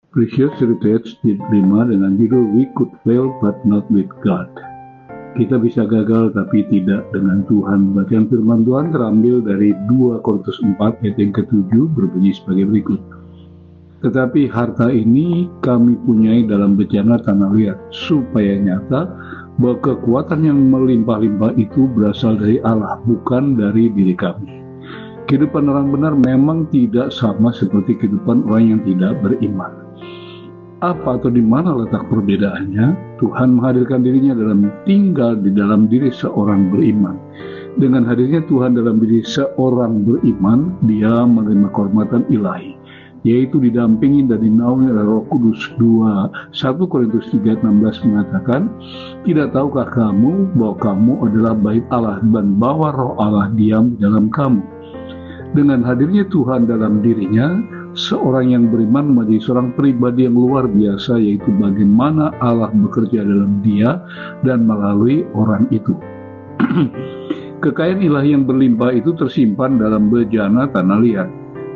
Precious Retreats di 5 dengan judul We Could Fail But Not With God. Kita bisa gagal tapi tidak dengan Tuhan. Bacaan firman Tuhan terambil dari 2 Korintus 4 ayat yang ke-7 berbunyi sebagai berikut. Tetapi harta ini kami punyai dalam bejana tanah liat, supaya nyata bahwa kekuatan yang melimpah-limpah itu berasal dari Allah, bukan dari diri kami. Kehidupan orang benar memang tidak sama seperti kehidupan orang yang tidak beriman. Apa atau di mana letak perbedaannya? Tuhan menghadirkan dirinya tinggal di dalam diri seorang beriman. Dengan hadirnya Tuhan dalam diri seorang beriman, dia menerima kehormatan ilahi, yaitu didampingi dan dinaungi oleh Roh Kudus. 1 Korintus 3:16 mengatakan, tidak tahukah kamu bahwa kamu adalah bait Allah dan bahwa Roh Allah diam di dalam kamu? Dengan hadirnya Tuhan dalam dirinya, seorang yang beriman menjadi seorang pribadi yang luar biasa, yaitu bagaimana Allah bekerja dalam dia dan melalui orang itu. Kekayaan ilahi yang berlimpah itu tersimpan dalam bejana tanah liat.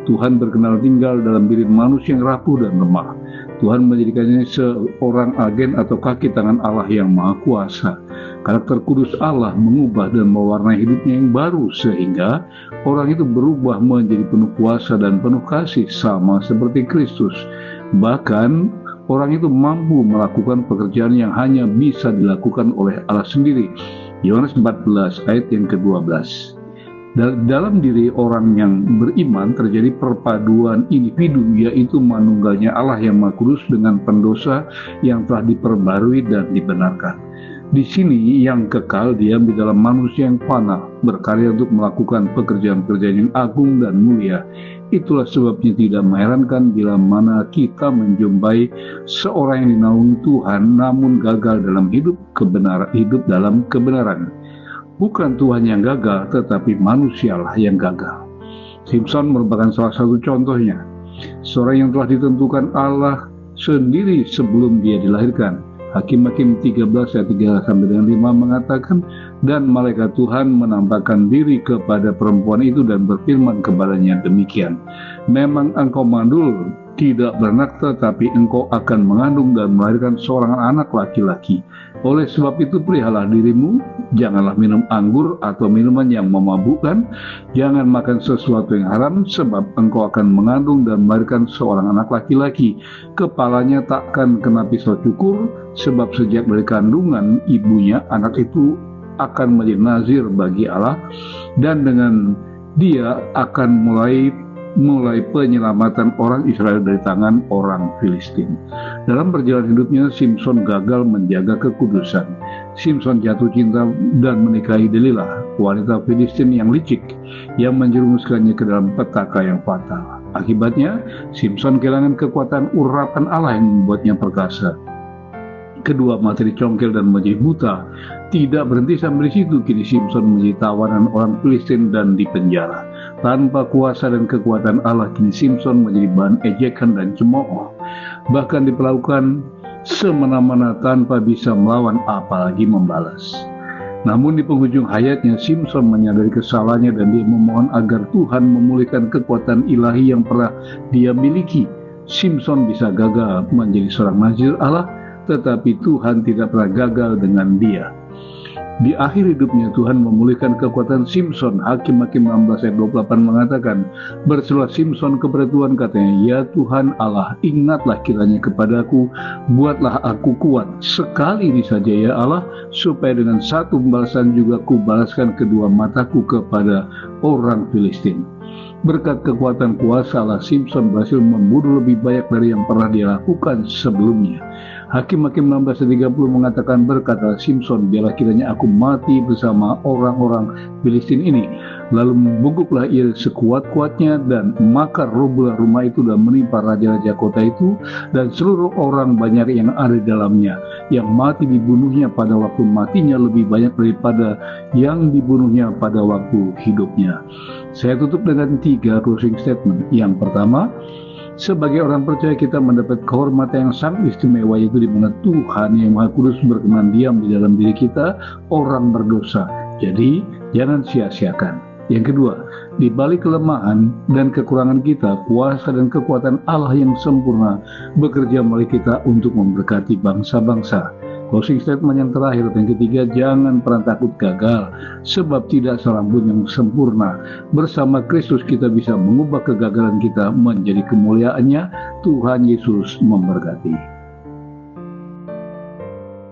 Tuhan berkenan tinggal dalam diri manusia yang rapuh dan lemah. Tuhan menjadikannya seorang agen atau kaki tangan Allah yang Maha Kuasa. Karakter kudus Allah mengubah dan mewarnai hidupnya yang baru, sehingga orang itu berubah menjadi penuh kuasa dan penuh kasih, sama seperti Kristus. Bahkan orang itu mampu melakukan pekerjaan yang hanya bisa dilakukan oleh Allah sendiri. Yohanes 14 ayat yang ke-12. Dalam diri orang yang beriman terjadi perpaduan individu, yaitu manunggalnya Allah yang Maha Kudus dengan pendosa yang telah diperbarui dan dibenarkan. Di sini yang kekal diam di dalam manusia yang fana, berkarya untuk melakukan pekerjaan-pekerjaan yang agung dan mulia. Itulah sebabnya tidak mengherankan bila mana kita menjumpai seorang yang dinaungi Tuhan namun gagal dalam hidup dalam kebenaran. Bukan Tuhan yang gagal, tetapi manusialah yang gagal. Simpson merupakan salah satu contohnya. Seorang yang telah ditentukan Allah sendiri sebelum dia dilahirkan. Hakim-Hakim 13 ayat 3-5 mengatakan, dan malaikat Tuhan menampakkan diri kepada perempuan itu dan berfirman kepadanya demikian, memang engkau mandul, tidak beranak, tetapi engkau akan mengandung dan melahirkan seorang anak laki-laki. Oleh sebab itu peliharalah dirimu, janganlah minum anggur atau minuman yang memabukkan, jangan makan sesuatu yang haram, sebab engkau akan mengandung dan melahirkan seorang anak laki-laki. Kepalanya takkan kena pisau cukur, sebab sejak dari kandungan ibunya anak itu akan menjadi nazir bagi Allah, dan dengan dia akan mulai penyelamatan orang Israel dari tangan orang Filistin. Dalam perjalanan hidupnya, Simpson gagal menjaga kekudusan. Simpson jatuh cinta dan menikahi Delilah, wanita Filistin yang licik, yang menjerumuskannya ke dalam petaka yang fatal. Akibatnya, Simpson kehilangan kekuatan urapan Allah yang membuatnya perkasa. Kedua mata dicongkel dan menjadi buta. Tidak berhenti sampai di situ, kini Simpson menjadi tawanan orang Filistin dan dipenjara. Tanpa kuasa dan kekuatan Allah, kini Simpson menjadi bahan ejekan dan cemooh. Bahkan diperlakukan semena-mena tanpa bisa melawan apalagi membalas. Namun di penghujung hayatnya, Simpson menyadari kesalahannya dan dia memohon agar Tuhan memulihkan kekuatan ilahi yang pernah dia miliki. Simpson bisa gagal menjadi seorang nazir Allah, tetapi Tuhan tidak pernah gagal dengan dia. Di akhir hidupnya Tuhan memulihkan kekuatan Simpson. Hakim-Hakim 16 ayat 28 mengatakan, berserulah Simpson kepada Tuhan, katanya, ya Tuhan Allah, ingatlah kiranya kepadaku, buatlah aku kuat sekali ini saja ya Allah, supaya dengan satu pembalasan juga kubalaskan kedua mataku kepada orang Filistin. Berkat kekuatan kuasa Allah, Simpson berhasil membunuh lebih banyak dari yang pernah dia lakukan sebelumnya. Hakim-Hakim 16:30 mengatakan, berkata Simpson, biarlah kiranya aku mati bersama orang-orang Filistin ini. Lalu membungkuklah ia sekuat-kuatnya, dan maka robohlah rumah itu dan menimpa raja-raja kota itu dan seluruh orang banyak yang ada di dalamnya. Yang mati dibunuhnya pada waktu matinya lebih banyak daripada yang dibunuhnya pada waktu hidupnya. Saya tutup dengan 3 closing statement. Yang pertama, sebagai orang percaya kita mendapat kehormatan yang sangat istimewa, yaitu di mana Tuhan yang Maha Kudus berkenan diam di dalam diri kita, orang berdosa. Jadi jangan sia-siakan. Yang kedua, di balik kelemahan dan kekurangan kita, kuasa dan kekuatan Allah yang sempurna bekerja melalui kita untuk memberkati bangsa-bangsa. Closing statement yang terakhir, yang ketiga, jangan pernah takut gagal, sebab tidak seorang pun yang sempurna. Bersama Kristus kita bisa mengubah kegagalan kita menjadi kemuliaannya. Tuhan Yesus memberkati.